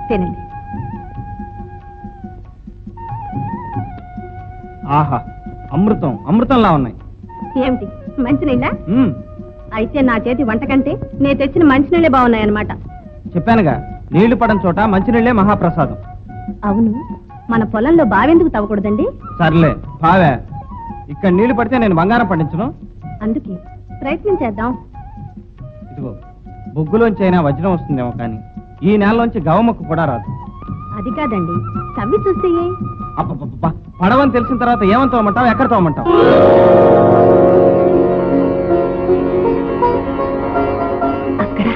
తినండి. ఆహా, అమృతం అమృతంలా ఉన్నాయి. ఏమిటి మంచినీళ్ళ? అయితే నా చేతి వంట కంటే నేను తెచ్చిన మంచినీళ్ళే బాగున్నాయన్నమాట. చెప్పానుగా, నీళ్లు పడని చోట మంచినీళ్లే మహాప్రసాదం. అవును, మన పొలంలో బావెందుకు తవ్వకూడదండి? సర్లే బావే, ఇక్కడ నీళ్లు పడితే నేను బంగారం పండించను. అందుకే ప్రయత్నం చేద్దాం. ఇదిగో, బొగ్గులోంచి అయినా వజ్రం వస్తుందేమో, కానీ ఈ నేలలోంచి గవముక్కు కూడా రాదు. అది కాదండి, తవ్వి చూస్తే. అబ్బబ్బబ్బా, పడవని తెలిసిన తర్వాత ఏమని తోమంటావు, ఎక్కడ తోమంటావు? అక్కడ.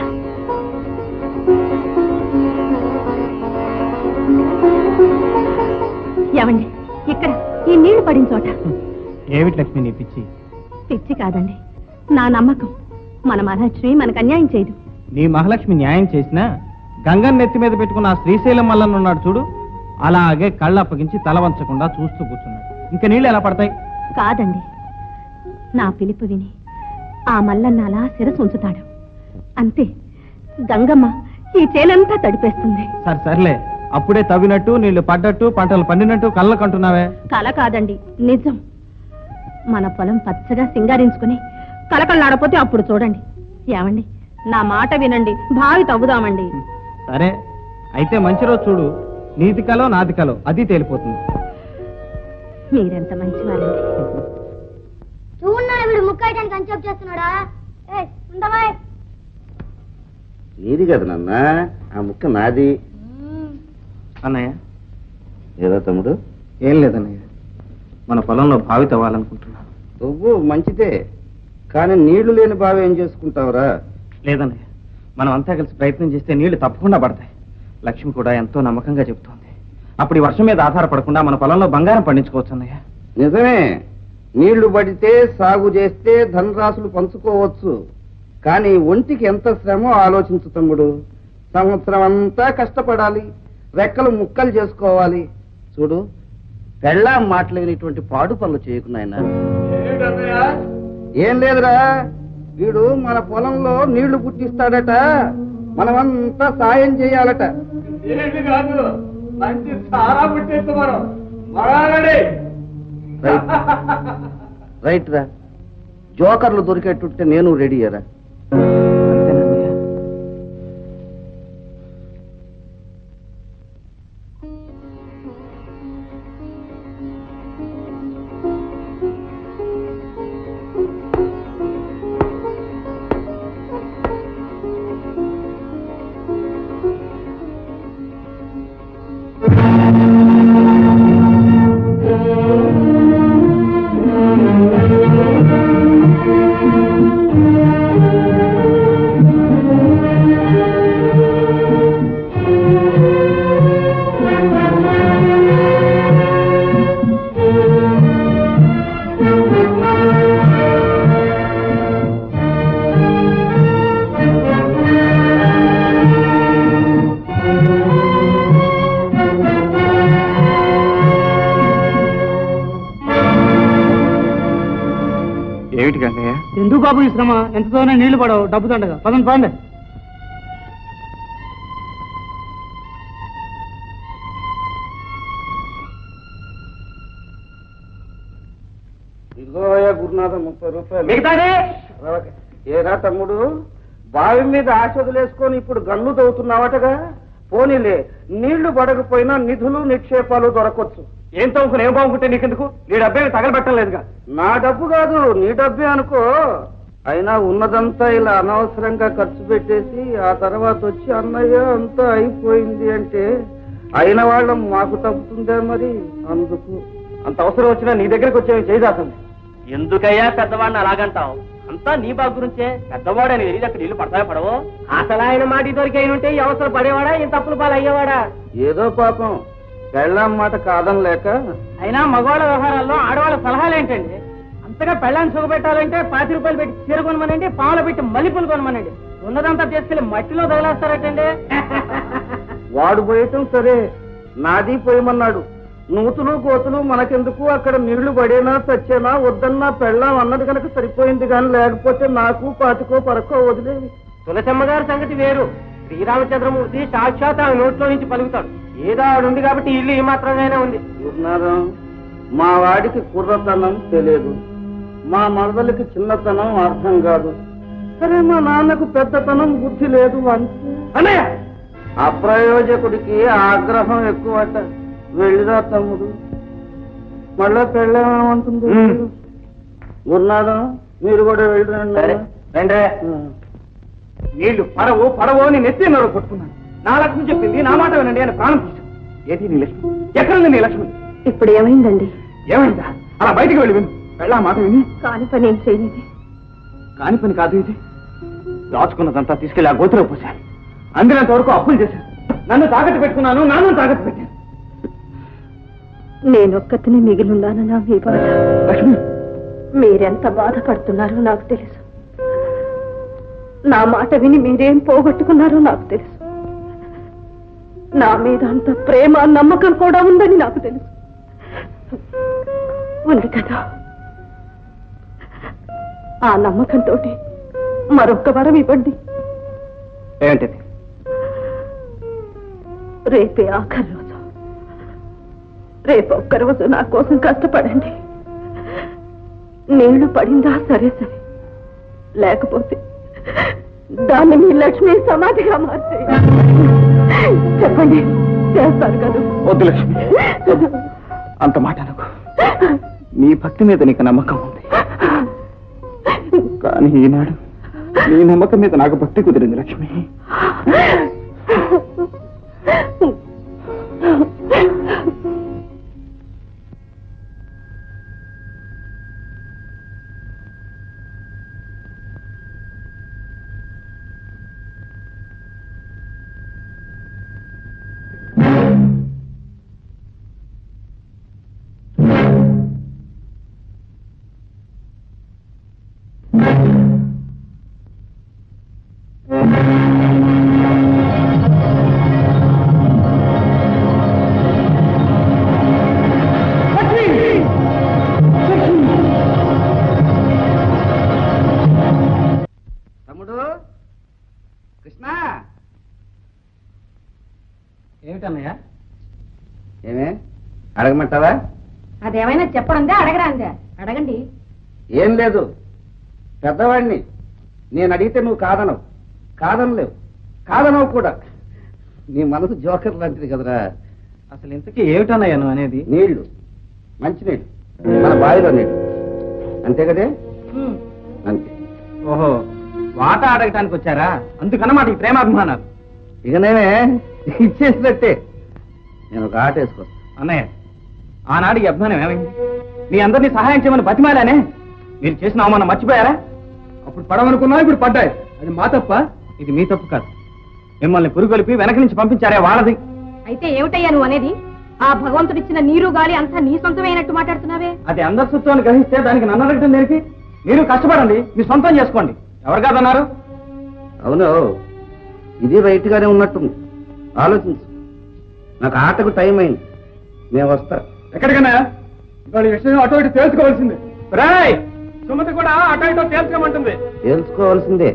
ఏమండి, ఇక్కడ ఈ నీళ్లు పడిన చోట. ఏమిటి లక్ష్మి నీ పిచ్చి? పిచ్చి కాదండి, నా నమ్మకం. మన మహాలక్ష్మి మనకు అన్యాయం చేయదు. నీ మహాలక్ష్మి న్యాయం చేసినా గంగన్ నెత్తి మీద పెట్టుకున్న ఆ శ్రీశైలం మల్లన్న ఉన్నాడు చూడు, అలాగే కళ్ళు అప్పగించి తల వంచకుండా చూస్తూ కూర్చున్నాడు. ఇంకా నీళ్ళు ఎలా పడతాయి? కాదండి, నా పిలుపు విని ఆ మల్లన్న అలా శిరసు ఉంచుతాడు. అంతే, గంగమ్మ ఈ చేలంతా తడిపేస్తుంది. సర్లే, అప్పుడే తవ్వినట్టు నీళ్లు పడ్డట్టు పంటలు పండినట్టు కళ్ళకంటున్నావే. కల కాదండి, నిజం. మన పొలం పచ్చగా సింగారించుకుని కలకళ్ళాడపోతే అప్పుడు చూడండి. ఏమండి, నా మాట వినండి, బావి తవ్వుదామండి. సరే, అయితే మంచి రోజు చూడు, నీతి కలో నాది కలో అది తేలిపోతుంది. మీరెంత మంచివారండి. చూడన్నా వీడు ముక్కయటానికి కన్సెప్ట్ చేస్తున్నాడా? నీది కదా నాన్న, ఆ ముక్క నాది. అన్నయ్య. ఏదో తమ్ముడు? ఏం లేదన్నయ్య, మన పొలంలో బావి తవ్వాలనుకుంటున్నాను. నువ్వు మంచిదే, కానీ నీళ్లు లేని బావి ఏం చేసుకుంటావురా? లేదన్నయ్య, మనం అంతా కలిసి ప్రయత్నం చేస్తే నీళ్లు తప్పకుండా పడతాయి. లక్ష్మి కూడా ఎంతో నమ్మకంగా చెబుతోంది. అప్పుడు ఈ వర్షం మీద ఆధారపడకుండా మన పొలంలో బంగారం పండించుకోవచ్చు అన్నయ్య. నిజమే, నీళ్లు పడితే సాగు చేస్తే ధనరాశులు పంచుకోవచ్చు. కానీ ఒంటికి ఎంత శ్రమో ఆలోచించు తమ్ముడు. సంవత్సరం అంతా కష్టపడాలి, రెక్కలు ముక్కలు చేసుకోవాలి. చూడు, పెళ్ళాం మాటలు వినేటువంటి పాడు పనులు చేయకున్నాయన. ఏం లేదురా, వీడు మన పొలంలో నీళ్లు పుట్టిస్తాడట, మనమంతా సాయం చేయాలట. రైట్ రా, జోకర్లు దొరికేటుంటే నేను రెడీయరా. ఎందుకు బాబు ఈ శ్రమ? ఎంతతోనే నీళ్లు పడవు, డబ్బు దండగా. పదండి పదండి. ఇదిగోయా గురునాథ 30 రూపాయలు. ఏరా తమ్ముడు, బావి మీద ఆశ వదిలేసుకొని ఇప్పుడు గన్ను తవ్వుతున్నావటగా? పోనీలే, నీళ్లు పడకపోయినా నిధులు నిక్షేపాలు దొరకొచ్చు. ఏం తవ్వుకుని ఏం బాగుంటే నీకెందుకు? నీ డబ్బే తగలబెట్టలేదుగా. నా డబ్బు కాదు, నీ డబ్బే అనుకో. అయినా ఉన్నదంతా ఇలా అనవసరంగా ఖర్చు పెట్టేసి ఆ తర్వాత వచ్చి అన్నయ్య అంతా అయిపోయింది అంటే అయిన వాళ్ళం మాకు తప్పుతుందే మరి. అందుకు అంత అవసరం వచ్చినా నీ దగ్గరికి వచ్చే చేయదాసండి. ఎందుకయ్యా పెద్దవాడిని అలాగంటావు? అంతా నీ బాగు గురించే. పెద్దవాడు అని తెలియదు, అక్కడ నీళ్లు పడతాయో పడవో? అసలు ఆయన మాట దొరికైనంటే ఈ అవసరం పడేవాడా, ఇంత తప్పులు పాలు అయ్యేవాడా? ఏదో పాపం పెళ్ళాం మాట కాదనలేక. అయినా మగవాళ్ళ వ్యవహారాల్లో ఆడవాళ్ళ సలహాలు ఏంటండి? అంతగా పెళ్ళాన్ని సుఖపెట్టాలంటే 10 రూపాయలు పెట్టి చీర కొనమనండి, పాములు పెట్టి మల్లెపూలు కొనమనండి. ఉన్నదంతా తీసుకెళ్లి మట్టిలో తగిలేస్తారటండి. వాడు పోయటం సరే, నాది పోయమన్నాడు. నూతులు కోతులు మనకెందుకు, అక్కడ నీళ్లు పడేనా చచ్చేనా వద్దన్నా పెళ్ళాం అన్నది కనుక సరిపోయింది. కానీ లేకపోతే నాకు 25 పరకో వదిలేవి. తులసమ్మ గారి సంగతి వేరు. శ్రీరామచంద్రమూర్తి సాక్షాత్ ఆమె నోట్లో నుంచి పలుకుతాడు. ఏదో ఆవిడ ఉంది కాబట్టి ఇల్లు ఈ మాత్రంగానే ఉంది. గురునాథం, మా వాడికి కుర్రతనం తెలియదు, మా మరదలకి చిన్నతనం అర్థం కాదు. సరే, మా నాన్నకు పెద్దతనం బుద్ధి లేదు అంతే. అన్నయ్య, అప్రయోజకుడికి ఆగ్రహం ఎక్కువట. వెళ్ళిరా తమ్ముడు, మళ్ళా పెళ్ళేమంటుంది. గురునాథం, మీరు కూడా వెళ్ళిరండి. రండి. నీళ్లు పడవు పడవు అని నెత్తి నోరు కొట్టుకున్నాను. నా లక్ష్మి చెప్పింది, నా మాట వినండి అని ప్రాణం తీశాను. ఏంటి నీ లక్ష్మి? ఎక్కడుంది నీ లక్ష్మి? ఇప్పుడు ఏమైందండి? ఏమైందా? అలా బయటికి వెళ్ళి విను. వెళ్ళా మాట విని. కాని పని ఏం చేయలేదు. కాని పని కాదు ఇది. దాచుకున్నదంతా తీసుకెళ్లి ఆ గోతులో పోశాను. అందినంత వరకు అప్పులు చేశాను. నన్ను తాకట్టు పెట్టుకున్నాను, నాన్న తాకట్టు పెట్టాను. నేనొక్కతిని మిగిలిన్నానన్నా మీ బాధ. లక్ష్మి, మీరెంత బాధపడుతున్నారో నాకు తెలుసు. నా మాట విని మీరేం పోగొట్టుకున్నారో నాకు తెలుసు. నా మీద అంత ప్రేమ నమ్మకం కూడా ఉందని నాకు తెలుసు. ఉంది కదా, ఆ నమ్మకంతో మరొక్క వరం ఇవ్వండి. ఏంటిది? రేపే ఆఖరి రోజు. రేపు ఒక్కరోజు నా కోసం కష్టపడండి. నీళ్లు పడిందా సరే సరే, లేకపోతే దాన్ని మీ లక్ష్మి సమాధిగా మార్చే. చెప్పండి, చేస్తారు కదా? వద్దు లక్ష్మి, అంత మాట అనకు. నీ భక్తి మీద నీకు నమ్మకం ఉంది, కానీ ఈనాడు నీ నమ్మకం మీద నాకు భక్తి కుదిరింది లక్ష్మి. తమ్ముడు కృష్ణ, ఏమిటన్నయ్య? ఏమే అడగమంటావా? అదేమైనా చెప్పడందే అడగరాందే? అడగండి. ఏం లేదు, పెద్దవాడిని. నేను అడిగితే నువ్వు కాదనవు, కాదనలేవు, కాదనవు కూడా. నీ మనసు జోకర్ లాంటిది కదరా. అసలు ఇంతకీ ఏమిటన్నయ్య నువ్వు అనేది? నీళ్లు, మంచినీళ్ళు, మన బావిలో నీళ్లు, అంతే కదే? అంతే. ఓహో, వాటా అడగటానికి వచ్చారా? అందుకన్నమాట ఈ ప్రేమాభిమానాలు. ఇక నేనే ఇచ్చేసినట్టే. నేను ఒక ఆట వేసుకొస్తా. అన్నయ్య, ఆనాడు ఈ అభిమానం ఏమైంది? మీ అందరినీ సహాయం చేయమని బతిమాలానే. మీరు చేసిన అవమానం మర్చిపోయారా? అప్పుడు పడవనుకున్నా, ఇప్పుడు పడ్డాయి. అది మా తప్ప? ఇది మీ తప్పు కాదు. మిమ్మల్ని పురుగొలిపి వెనక నుంచి పంపించారే వాళ్ళది. అయితే ఏమిటయ్యా నువ్వు అనేది? ఆ భగవంతుడిచ్చిన నీరు గాలి అంతా నీ సొంతమైనట్టు మాట్లాడుతున్నావే. అది అందరి సొత్తు గ్రహిస్తే దానికి నన్ను అడగటం దేనికి? మీరు కష్టపడండి, మీ సొంతం చేసుకోండి. ఎవరు కాదన్నారు? అవును, ఇది రైట్ గానే ఉన్నట్టుంది. ఆలోచించు. నాకు ఆటకు టైం అయింది, నేను వస్తా. ఎక్కడికన్నా ఇవాళ విషయం అటు ఇటు తేల్చుకోవాల్సిందే. రాయ్, సుమతి కూడా అటు ఇటు తేల్చుకోమంటుంది. తెలుసుకోవాల్సిందే,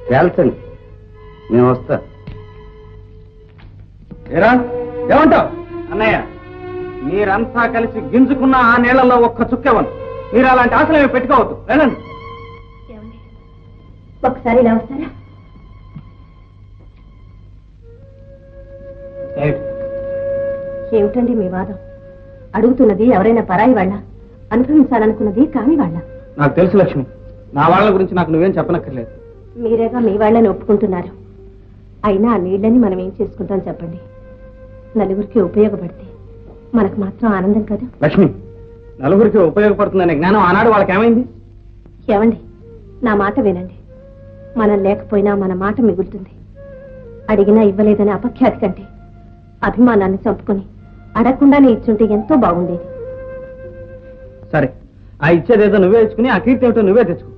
తేల్చండి, నేను వస్తా. ఏరా, ఏమంటావు? అన్నయ్య, మీరంతా కలిసి గింజుకున్న ఆ నీళ్లలో ఒక్క చుక్కేవను. మీరు అలాంటి ఆశలు ఏమి పెట్టుకోవద్దు. వెళ్ళండి. ఒకసారి ఇలా వస్తారా? ఏమిటండి మీ వాదం? అడుగుతున్నది ఎవరైనా పరాయి వాళ్ళ, అనుభవించాలనుకున్నది కాని వాళ్ళ? నాకు తెలుసు లక్ష్మి, నా వాళ్ళ గురించి నాకు నువ్వేం చెప్పనక్కర్లేదు. మీరేగా మీ వాళ్ళని ఒప్పుకుంటున్నారు. అయినా ఆ నీళ్ళని మనం ఏం చేసుకుంటాం చెప్పండి? నలుగురికి ఉపయోగపడితే మనకు మాత్రం ఆనందం కదా. లక్ష్మి, నలుగురికి ఉపయోగపడుతుందనే జ్ఞానం ఆనాడు వాళ్ళకి ఏమైంది? ఏమండి, నా మాట వినండి. మనం లేకపోయినా మన మాట మిగులుతుంది. అడిగినా ఇవ్వలేదని అపఖ్యాతి కంటే అభిమానాన్ని చంపుకొని అడగకుండానే ఇచ్చుంటే ఎంతో బాగుండేది. సరే, ఆ ఇచ్చేదేదో నువ్వే ఇచ్చుకుని ఆ కీర్తి ఏమిటో నువ్వే తెచ్చుకో.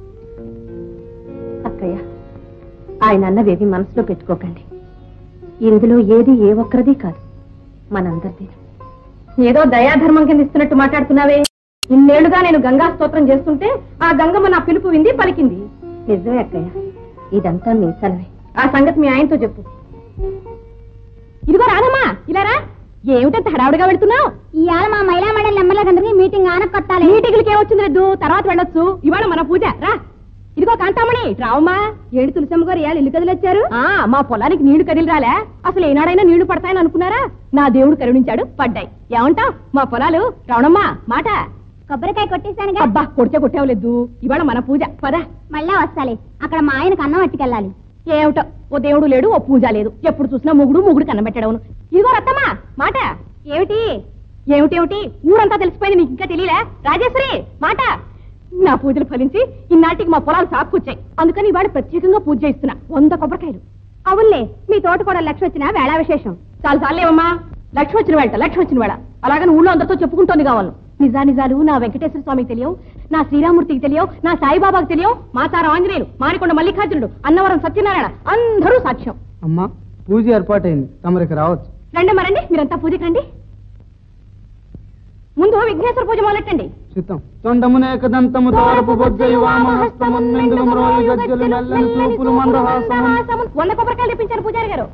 అక్కయ్య, ఆయన అన్నవేవి మనసులో పెట్టుకోకండి. ఇందులో ఏది ఏ ఒక్కరిది కాదు, మనందరిది. ఏదో దయాధర్మం కింద ఇస్తున్నట్టు మాట్లాడుతున్నావే. ఇన్నేళ్లుగా నేను గంగా స్తోత్రం చేస్తుంటే ఆ గంగమ్మ నా పిలుపు వింది, పలికింది. నిజమే అక్కయ్య, ఇదంతా మీ సెలవే. ఆ సంగతి మీ ఆయనతో చెప్పు. ఇదిగో రాదమ్మా, ఇలా రా. ఏమిటంత హడావుడిగా వెళ్తున్నావు? ఇవాళ మా మహిళా మండలి నెంబర్లందరికీ మీటింగ్ ఆనకొట్టాలి. మీటింగ్లకి ఏమొచ్చింది లేదు, తర్వాత వెళ్ళొచ్చు. ఇవాళ మన పూజ రా. ఇదిగో కాంతామణి రావమ్మా. ఏడు తులసమ్మ గారు ఇవాళ ఇల్లు కదిలొచ్చారు. మా పొలానికి నీళ్లు కదిలి రాలే. అసలు ఏనాడైనా నీళ్లు పడతాయని అనుకున్నారా? నా దేవుడు కరుణించాడు, పడ్డాయి. ఏమంటావ్? మా పొలాలు రావణమ్మా మాట. కొబ్బరికాయ కొట్టేశాను. అబ్బా కొడితే కొట్టేవలేదు. ఇవాళ మన పూజ పదా. మళ్ళా వస్తాలే. అక్కడ మా ఆయనకు అన్నం పట్టుకెళ్ళాలి. ఏమిటో, ఓ దేవుడు లేడు, ఓ పూజ లేదు. ఎప్పుడు చూసినా మొగుడు కన్నం పెట్టడవును. ఇదిగో రత్తమ్మా మాట. ఏమిటి ఏమిటేమిటి ఊరంతా తెలిసిపోయింది, నీకు ఇంకా తెలియలే? రాజేశ్వరి మాట. నా పూజలు ఫలించి ఇన్నాటికి మా పొలాలు సాక్కుచ్చాయి. అందుకని ఇవాళ ప్రత్యేకంగా పూజ చేస్తున్నా. 100 కొబ్బరికాయలు. అవునులే, మీ తోట కూడా లక్ష్మి వచ్చిన వేళ విశేషం. చాలా చాలేవమ్మా. లక్ష్మి వచ్చిన వేళ, లక్ష్మి వచ్చిన వేళ అలాగని ఊళ్ళో అందరితో చెప్పుకుంటోంది కావాలి. నిజాలు నా వెంకటేశ్వర స్వామికి తెలియవు, నా శ్రీరామూర్తికి తెలియవు, నా సాయిబాబాకి తెలియవు, మాతారం ఆంజనేయులు, మారికొండ మల్లికార్జునుడు, అన్నవరం సత్యనారాయణ అందరూ సాక్ష్యం. అమ్మా పూజ ఏర్పాటైంది, తమరికి రావచ్చు. రండి మీరంతా పూజకి రండి. ముందు విఘ్నేశ్వర పూజ మొదలెట్టండి. చిత్తం తొండమునేకదంతము తోరపు బొజ్జయు వామహస్తమున్ మెందులు మ్రోయి గజ్జలు నల్లని చూపులు మందహాసము. 100 కొబ్బరికాయలు తెప్పించారు పూజారి గారు.